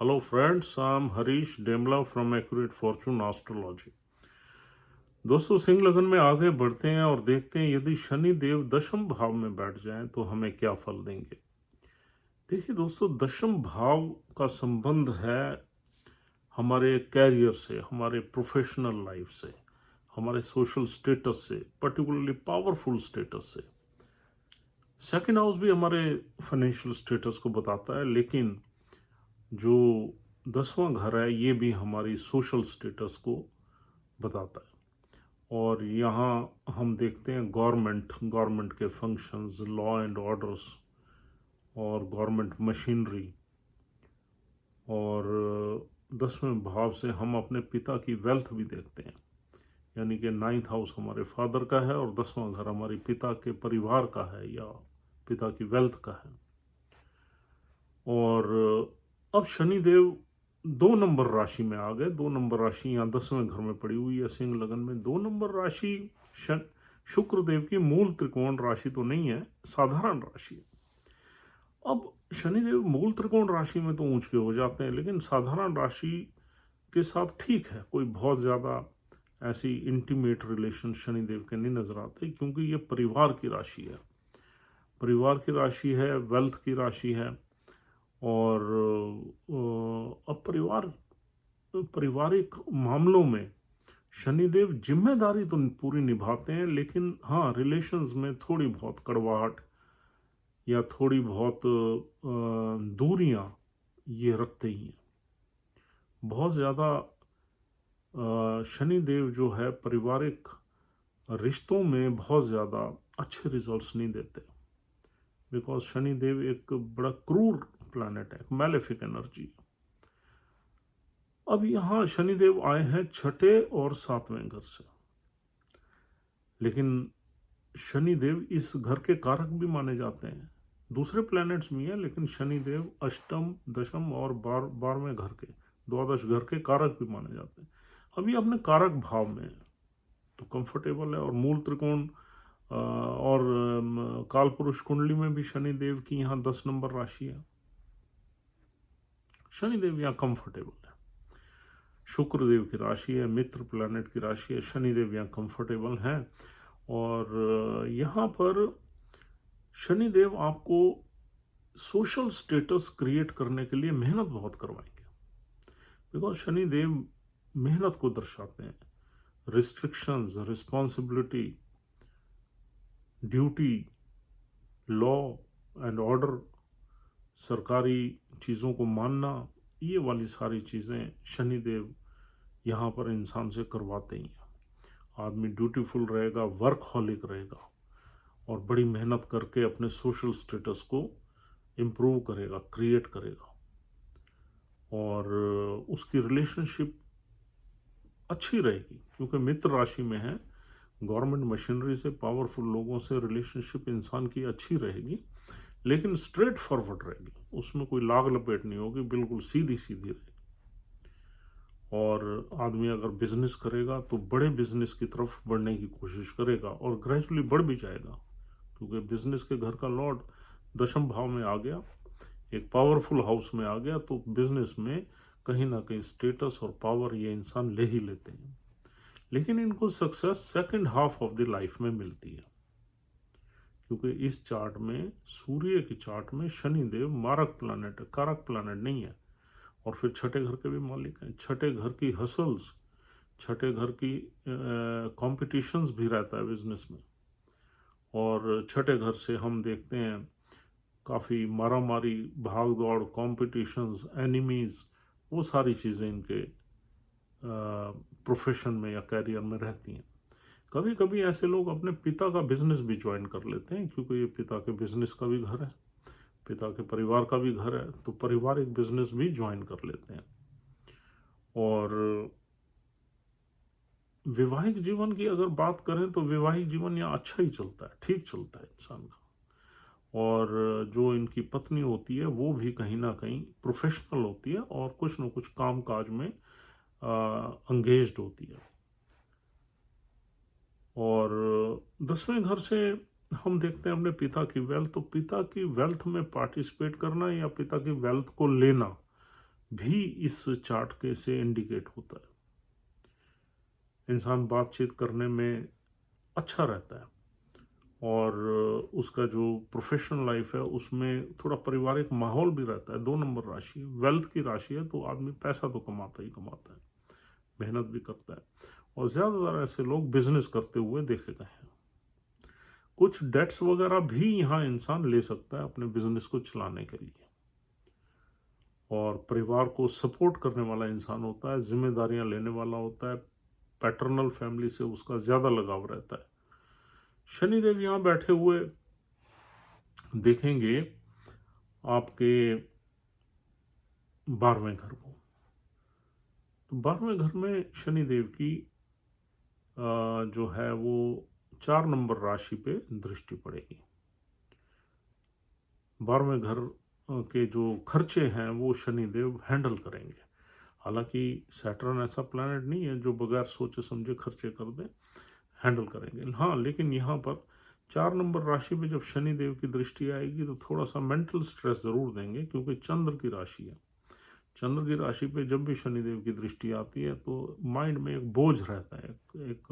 Hello friends, I'm Harish Demla from Accurate Fortune Astrology। दोस्तों, सिंह लगन में आगे बढ़ते हैं और देखते हैं यदि शनि देव दशम भाव में बैठ जाएं तो हमें क्या फल देंगे। देखिए दोस्तों, दशम भाव का संबंध है हमारे कैरियर से, हमारे प्रोफेशनल लाइफ से, हमारे सोशल स्टेटस से, पर्टिकुलरली पावरफुल स्टेटस से। सेकंड हाउस भी हमारे फाइनेंशियल स्टेटस को बताता है, लेकिन जो 10वां घर है ये भी हमारी सोशल स्टेटस को बताता है। और यहाँ हम देखते हैं गवर्नमेंट के फंक्शंस, लॉ एंड ऑर्डर्स और गवर्नमेंट मशीनरी। और 10वें भाव से हम अपने पिता की वेल्थ भी देखते हैं, यानी कि 9th हाउस हमारे फादर का है और 10वां घर हमारे पिता के परिवार का है या पिता की वेल्थ का है। और अब शनिदेव 2 नंबर राशि में आ गए। 2 नंबर राशि यहाँ 10वें घर में पड़ी हुई है सिंह लगन में। 2 नंबर राशि शुक्र देव की मूल त्रिकोण राशि तो नहीं है, साधारण राशि है। अब शनिदेव मूल त्रिकोण राशि में तो ऊंच के हो जाते हैं, लेकिन साधारण राशि के साथ ठीक है, कोई बहुत ज़्यादा ऐसी इंटीमेट रिलेशन शनिदेव के नहीं नजर आते, क्योंकि ये परिवार की राशि है, परिवार की राशि है, वेल्थ की राशि है। और अब पारिवारिक मामलों में शनिदेव जिम्मेदारी तो पूरी निभाते हैं, लेकिन हाँ, रिलेशंस में थोड़ी बहुत कड़वाहट या थोड़ी बहुत दूरियां ये रखते ही हैं। बहुत ज़्यादा शनिदेव जो है पारिवारिक रिश्तों में बहुत ज़्यादा अच्छे रिजल्ट्स नहीं देते, बिकॉज शनिदेव एक बड़ा क्रूर प्लैनेट है, मैलेफिक एनर्जी। अब यहाँ शनिदेव आए हैं छठे और 7वें घर से, लेकिन शनिदेव इस घर के कारक भी माने जाते हैं। दूसरे प्लैनेट्स भी हैं, लेकिन शनिदेव अष्टम, दशम और 12वें घर के, द्वादश घर के कारक भी माने जाते हैं। अभी अपने कारक भाव में है तो कंफर्टेबल है। और मूल त्रिकोण और काल पुरुष कुंडली में भी शनिदेव की यहाँ 10 नंबर राशि है। शनिदेव यहाँ कंफर्टेबल है, शुक्रदेव की राशि है, मित्र प्लैनेट की राशि है, शनिदेव यहाँ कंफर्टेबल हैं। और यहाँ पर शनिदेव आपको सोशल स्टेटस क्रिएट करने के लिए मेहनत बहुत करवाएंगे, बिकॉज शनिदेव मेहनत को दर्शाते हैं। Restrictions, responsibility, duty, law and order, सरकारी चीज़ों को मानना, ये वाली सारी चीज़ें शनिदेव यहाँ पर इंसान से करवाते ही हैं। आदमी ड्यूटीफुल रहेगा, वर्कहॉलिक रहेगा और बड़ी मेहनत करके अपने सोशल स्टेटस को इम्प्रूव करेगा, क्रिएट करेगा। और उसकी रिलेशनशिप अच्छी रहेगी, क्योंकि मित्र राशि में है। गवर्नमेंट मशीनरी से, पावरफुल लोगों से रिलेशनशिप इंसान की अच्छी रहेगी, लेकिन स्ट्रेट फॉरवर्ड रहेगी, उसमें कोई लाग लपेट नहीं होगी, बिल्कुल सीधी सीधी रहेगी। और आदमी अगर बिजनेस करेगा तो बड़े बिजनेस की तरफ बढ़ने की कोशिश करेगा और ग्रेजुअली बढ़ भी जाएगा, क्योंकि बिजनेस के घर का लॉर्ड दशम भाव में आ गया, एक पावरफुल हाउस में आ गया, तो बिजनेस में कहीं ना कहीं स्टेटस और पावर ये इंसान ले ही लेते हैं। लेकिन इनको success second half of the life में मिलती है, क्योंकि इस चार्ट में, सूर्य की चार्ट में, शनिदेव मारक प्लैनेट है, कारक प्लैनेट नहीं है। और फिर छठे घर के भी मालिक हैं। छठे घर की हसल्स, छठे घर की कॉम्पिटिशन्स भी रहता है बिजनेस में। और छठे घर से हम देखते हैं काफ़ी मारामारी, भाग दौड़, कॉम्पिटिशन्स, एनिमीज़, वो सारी चीज़ें इनके प्रोफेशन में या कैरियर में रहती हैं। कभी कभी ऐसे लोग अपने पिता का बिजनेस भी ज्वाइन कर लेते हैं, क्योंकि ये पिता के बिजनेस का भी घर है, पिता के परिवार का भी घर है, तो पारिवारिक बिजनेस भी ज्वाइन कर लेते हैं। और वैवाहिक जीवन की अगर बात करें तो वैवाहिक जीवन यहाँ अच्छा ही चलता है, ठीक चलता है इंसान का। और जो इनकी पत्नी होती है वो भी कहीं ना कहीं प्रोफेशनल होती है और कुछ न कुछ काम काज में एंगेज्ड होती है। और 10वें घर से हम देखते हैं अपने पिता की वेल्थ, तो पिता की वेल्थ में पार्टिसिपेट करना या पिता की वेल्थ को लेना, भी इस चार्ट के से इंडिकेट होता है। इंसान बातचीत करने में अच्छा रहता है और उसका जो प्रोफेशनल लाइफ है उसमें थोड़ा पारिवारिक माहौल भी रहता है। 2 नंबर राशि है, वेल्थ की राशि है, तो आदमी पैसा तो कमाता ही कमाता है, मेहनत भी करता है और ज़्यादातर ऐसे लोग बिजनेस करते हुए देखे गए हैं। कुछ डेट्स वगैरह भी यहाँ इंसान ले सकता है अपने बिजनेस को चलाने के लिए और परिवार को सपोर्ट करने वाला इंसान होता है, जिम्मेदारियां लेने वाला होता है, पैटर्नल फैमिली से उसका ज़्यादा लगाव रहता है। शनिदेव यहाँ बैठे हुए देखेंगे आपके 12वें घर को, तो 12वें घर में शनिदेव की जो है वो 4 नंबर राशि पे दृष्टि पड़ेगी। 12वें घर के जो खर्चे हैं वो शनिदेव हैंडल करेंगे। हालांकि सैटर्न ऐसा प्लैनेट नहीं है जो बगैर सोचे समझे खर्चे कर दे, हैंडल करेंगे। हाँ, लेकिन यहाँ पर 4 नंबर राशि पे जब शनिदेव की दृष्टि आएगी तो थोड़ा सा मेंटल स्ट्रेस ज़रूर देंगे, क्योंकि चंद्र की राशि है। चंद्र की राशि पे जब भी शनिदेव की दृष्टि आती है तो माइंड में एक बोझ रहता है, एक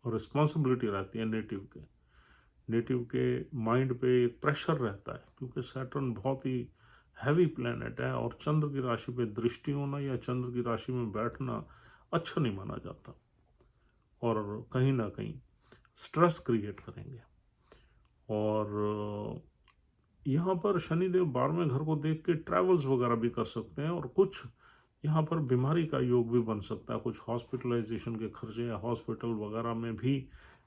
रिस्पॉन्सिबिलिटी रहती है नेटिव के माइंड पे एक प्रेशर रहता है, क्योंकि सैटर्न बहुत ही हैवी प्लैनेट है और चंद्र की राशि पे दृष्टि होना या चंद्र की राशि में बैठना अच्छा नहीं माना जाता और कहीं ना कहीं स्ट्रेस क्रिएट करेंगे। और यहाँ पर शनिदेव 12वें घर को देख के ट्रैवल्स वगैरह भी कर सकते हैं और कुछ यहाँ पर बीमारी का योग भी बन सकता है। कुछ हॉस्पिटलाइजेशन के खर्चे या हॉस्पिटल वगैरह में भी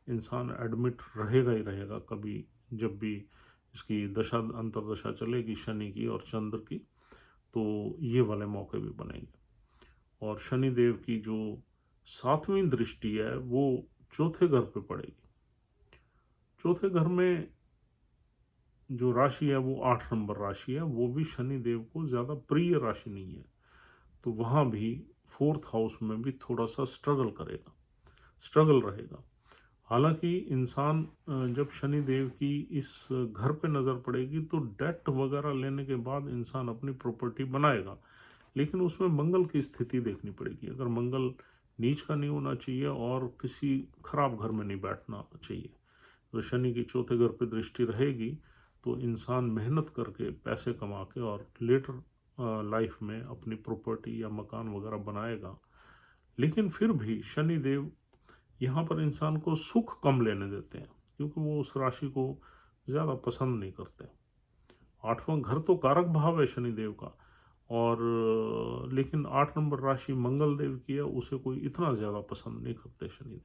इंसान एडमिट रहेगा ही रहेगा कभी, जब भी इसकी दशा अंतर्दशा चलेगी शनि की और चंद्र की, तो ये वाले मौके भी बनेंगे। और शनिदेव की जो 7वीं दृष्टि है वो चौथे घर पे पड़ेगी। चौथे घर में जो राशि है वो 8 नंबर राशि है, वो भी शनि देव को ज़्यादा प्रिय राशि नहीं है, तो वहाँ भी 4th हाउस में भी थोड़ा सा स्ट्रगल रहेगा। हालांकि इंसान जब शनि देव की इस घर पे नज़र पड़ेगी तो डेट वगैरह लेने के बाद इंसान अपनी प्रॉपर्टी बनाएगा, लेकिन उसमें मंगल की स्थिति देखनी पड़ेगी। अगर मंगल नीच का नहीं होना चाहिए और किसी खराब घर में नहीं बैठना चाहिए, तो शनि की चौथे घर पे दृष्टि रहेगी तो इंसान मेहनत करके पैसे कमा के और लेटर लाइफ में अपनी प्रॉपर्टी या मकान वगैरह बनाएगा। लेकिन फिर भी शनि देव यहाँ पर इंसान को सुख कम लेने देते हैं, क्योंकि वो उस राशि को ज़्यादा पसंद नहीं करते। 8वां घर तो कारक भाव है शनि देव का, और लेकिन 8 नंबर राशि मंगल देव की है, उसे कोई इतना ज़्यादा पसंद नहीं करते शनिदेव।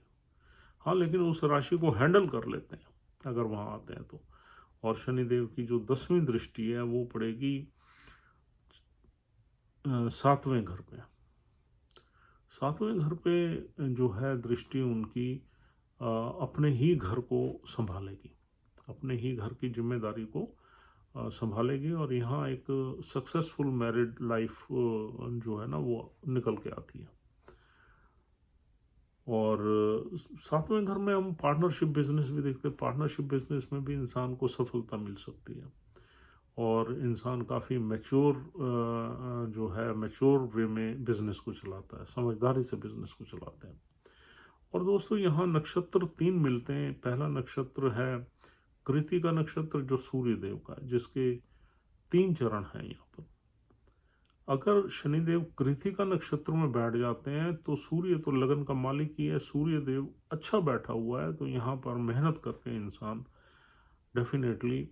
हाँ, लेकिन उस राशि को हैंडल कर लेते हैं अगर वहाँ आते हैं तो। और शनिदेव की जो 10वीं दृष्टि है वो पड़ेगी 7वें घर पे। 7वें घर पे जो है दृष्टि उनकी अपने ही घर को संभालेगी, अपने ही घर की जिम्मेदारी को संभालेगी, और यहाँ एक सक्सेसफुल मैरिड लाइफ जो है ना वो निकल के आती है। और 7वें घर में हम पार्टनरशिप बिजनेस भी देखते हैं। पार्टनरशिप बिजनेस में भी इंसान को सफलता मिल सकती है और इंसान काफ़ी मैच्योर जो है मैच्योर वे में बिजनेस को चलाता है, समझदारी से बिजनेस को चलाते हैं। और दोस्तों यहाँ नक्षत्र 3 मिलते हैं। पहला नक्षत्र है कृतिका नक्षत्र, जो सूर्य देव का है, जिसके 3 चरण हैं यहाँ पर। अगर शनिदेव कृतिका नक्षत्र में बैठ जाते हैं तो सूर्य तो लगन का मालिक ही है, सूर्य देव अच्छा बैठा हुआ है, तो यहाँ पर मेहनत करके इंसान डेफिनेटली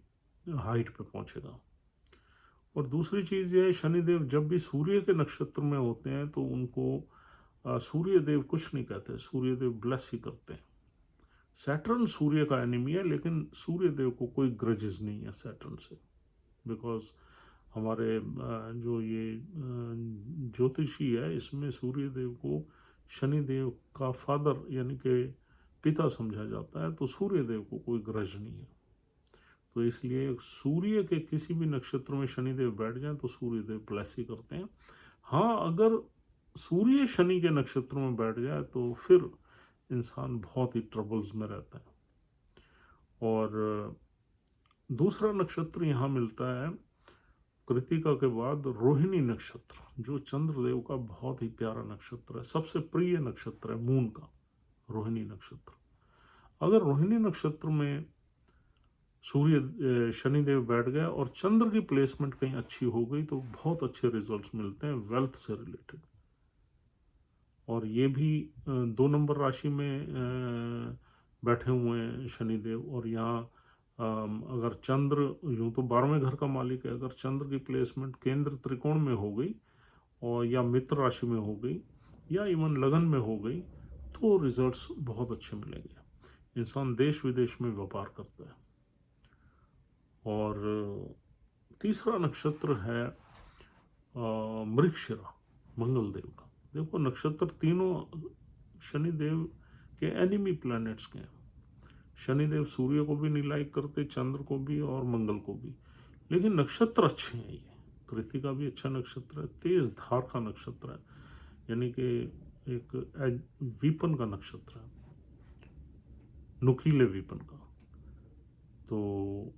हाइट पे पहुंचेगा। और दूसरी चीज़ ये है, शनिदेव जब भी सूर्य के नक्षत्र में होते हैं तो उनको सूर्य देव कुछ नहीं कहते, सूर्य देव ब्लेस ही करते हैं। सैटर्न सूर्य का एनिमी है, लेकिन सूर्य देव को कोई ग्रजेस नहीं है सैटर्न से, बिकॉज हमारे जो ये ज्योतिषी है इसमें सूर्य देव को शनि देव का फादर यानी कि पिता समझा जाता है, तो सूर्य देव को कोई ग्रज नहीं है। तो इसलिए सूर्य के किसी भी नक्षत्र में शनिदेव बैठ जाए तो सूर्यदेव ब्लेस ही करते हैं। हाँ, अगर सूर्य शनि के नक्षत्र में बैठ जाए तो फिर इंसान बहुत ही ट्रबल्स में रहता है। और दूसरा नक्षत्र यहाँ मिलता है कृतिका के बाद रोहिणी नक्षत्र, जो चंद्रदेव का बहुत ही प्यारा नक्षत्र है, सबसे प्रिय नक्षत्र है मून का, रोहिणी नक्षत्र। अगर रोहिणी नक्षत्र में शनिदेव बैठ गया और चंद्र की प्लेसमेंट कहीं अच्छी हो गई तो बहुत अच्छे रिजल्ट्स मिलते हैं वेल्थ से रिलेटेड। और ये भी 2 नंबर राशि में बैठे हुए हैं शनिदेव, और यहाँ अगर चंद्र, यूँ तो 12वें घर का मालिक है, अगर चंद्र की प्लेसमेंट केंद्र त्रिकोण में हो गई और या मित्र राशि में हो गई या इवन लगन में हो गई तो रिजल्ट्स बहुत अच्छे मिलेंगे। इंसान देश विदेश में व्यापार करता है। और तीसरा नक्षत्र है मृगशिरा, मंगल देव का। देखो नक्षत्र तीनों शनिदेव के एनिमी प्लैनेट्स के हैं। शनिदेव सूर्य को भी नहीं लाइक करते, चंद्र को भी और मंगल को भी, लेकिन नक्षत्र अच्छे हैं। ये कृतिका भी अच्छा नक्षत्र है, तेज धार का नक्षत्र है, यानी कि एक वीपन का नक्षत्र है, नुकीले वीपन का। तो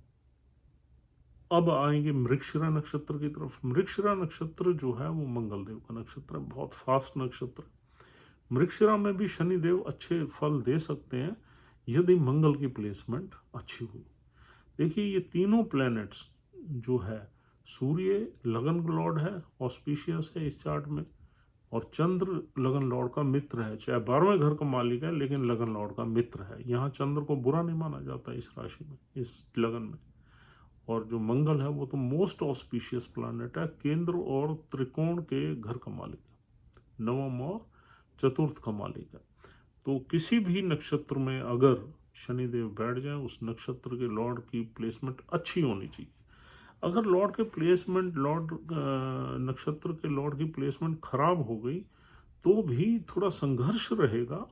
अब आएंगे मृगशिरा नक्षत्र की तरफ। मृगशिरा नक्षत्र जो है वो मंगल देव का नक्षत्र है, बहुत फास्ट नक्षत्र है। मृगशिरा में भी शनिदेव अच्छे फल दे सकते हैं यदि मंगल की प्लेसमेंट अच्छी हुई। देखिए ये तीनों प्लैनेट्स जो है, सूर्य लगन लॉर्ड है, ऑस्पिशियस है इस चार्ट में, और चंद्र लगन लॉर्ड का मित्र है, चाहे 12वें घर का मालिक है लेकिन लगन लॉर्ड का मित्र है। यहाँ चंद्र को बुरा नहीं माना जाता इस राशि में, इस लगन में। और जो मंगल है वो तो मोस्ट ऑस्पिशियस प्लैनेट है, केंद्र और त्रिकोण के घर का मालिक है, नवम और चतुर्थ का मालिक है। तो किसी भी नक्षत्र में अगर शनिदेव बैठ जाए, उस नक्षत्र के लॉर्ड की प्लेसमेंट अच्छी होनी चाहिए। अगर लॉर्ड के प्लेसमेंट, नक्षत्र के लॉर्ड की प्लेसमेंट खराब हो गई तो भी थोड़ा संघर्ष रहेगा,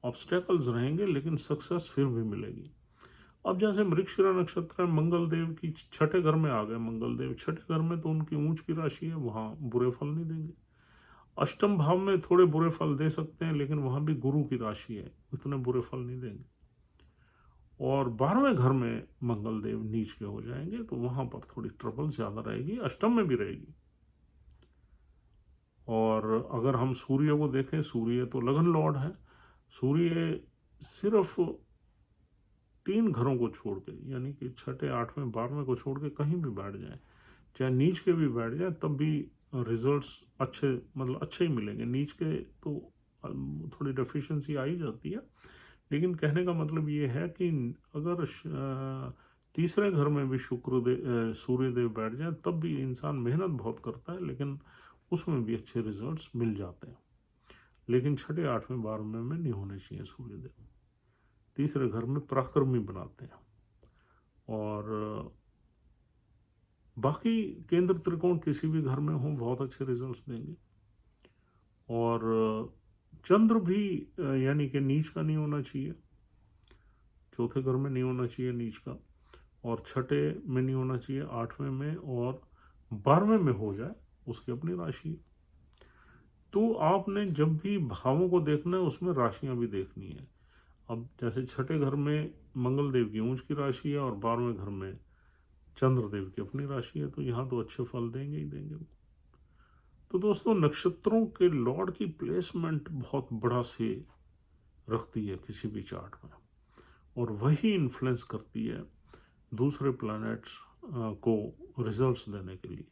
ऑब्स्टेकल्स रहेंगे, लेकिन सक्सेस फिर भी मिलेगी। अब जैसे मृगशिरा नक्षत्र है, मंगल देव की छठे घर में आ गए, मंगल देव छठे घर में, तो उनकी ऊंच की राशि है, वहाँ बुरे फल नहीं देंगे। अष्टम भाव में थोड़े बुरे फल दे सकते हैं, लेकिन वहाँ भी गुरु की राशि है, इतने बुरे फल नहीं देंगे। और 12वें घर में मंगल देव नीच के हो जाएंगे तो वहाँ पर थोड़ी ट्रबल ज़्यादा रहेगी, अष्टम में भी रहेगी। और अगर हम सूर्य को देखें, सूर्य तो लगन लॉर्ड है, सूर्य सिर्फ 3 घरों को छोड़ के, यानी कि छठे, 8वें, 12वें को छोड़ के कहीं भी बैठ जाए, चाहे नीच के भी बैठ जाए, तब भी रिजल्ट्स अच्छे, मतलब अच्छे ही मिलेंगे। नीच के तो थोड़ी डेफिशिएंसी आ ही जाती है, लेकिन कहने का मतलब ये है कि अगर तीसरे घर में भी सूर्यदेव बैठ जाए तब भी इंसान मेहनत बहुत करता है, लेकिन उसमें भी अच्छे रिजल्ट्स मिल जाते हैं। लेकिन छठे, 8वें, 12वें में नहीं होने चाहिए सूर्यदेव, तीसरे घर में पराक्रमी बनाते हैं। और बाकी केंद्र त्रिकोण किसी भी घर में हो बहुत अच्छे रिजल्ट्स देंगे। और चंद्र भी यानी कि नीच का नहीं होना चाहिए, चौथे घर में नहीं होना चाहिए नीच का, और छठे में नहीं होना चाहिए, 8वें में और 12वें में हो जाए, उसकी अपनी राशि है। तो आपने जब भी भावों को देखना है उसमें राशियां भी देखनी है। अब जैसे छठे घर में मंगल देव की ऊंच की राशि है और 12वें घर में चंद्रदेव की अपनी राशि है, तो यहाँ तो अच्छे फल देंगे ही देंगे वो। तो दोस्तों नक्षत्रों के लॉर्ड की प्लेसमेंट बहुत बड़ा से रखती है किसी भी चार्ट में, और वही इन्फ्लुएंस करती है दूसरे प्लैनेट्स को रिजल्ट्स देने के लिए,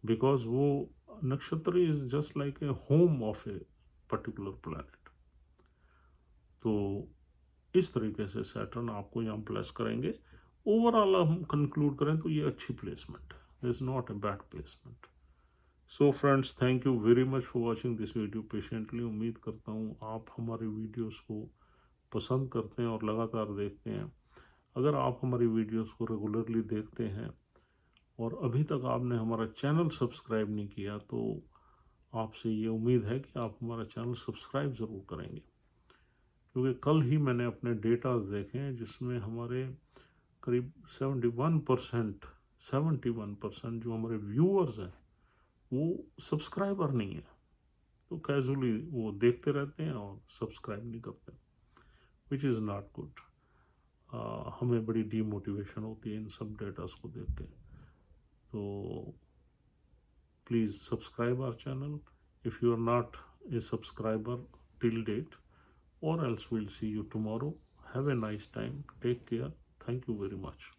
बिकॉज वो नक्षत्र is just like a home of a particular planet. तो इस तरीके से सैटर्न आपको यहाँ प्लेस करेंगे। ओवरऑल हम कंक्लूड करें तो ये अच्छी प्लेसमेंट है, is not a bad placement. So friends, thank you very much for watching this video patiently. उम्मीद करता हूँ आप हमारी वीडियोस को पसंद करते हैं और लगातार देखते हैं। अगर आप हमारी वीडियोस को रेगुलरली देखते हैं और अभी तक आपने हमारा चैनल सब्सक्राइब नहीं किया, तो आपसे ये उम्मीद है कि आप हमारा चैनल सब्सक्राइब ज़रूर करेंगे, क्योंकि कल ही मैंने अपने डेटाज देखे हैं जिसमें हमारे करीब 71% जो हमारे व्यूअर्स हैं वो सब्सक्राइबर नहीं है, तो कैजुअली वो देखते रहते हैं और सब्सक्राइब नहीं करते, विच इज़ नॉट गुड। हमें बड़ी डीमोटिवेशन होती है इन सब डेटास को देख के। तो please subscribe our channel if you are not a subscriber till date, or else we'll see you tomorrow. Have a nice time. Take care. Thank you very much.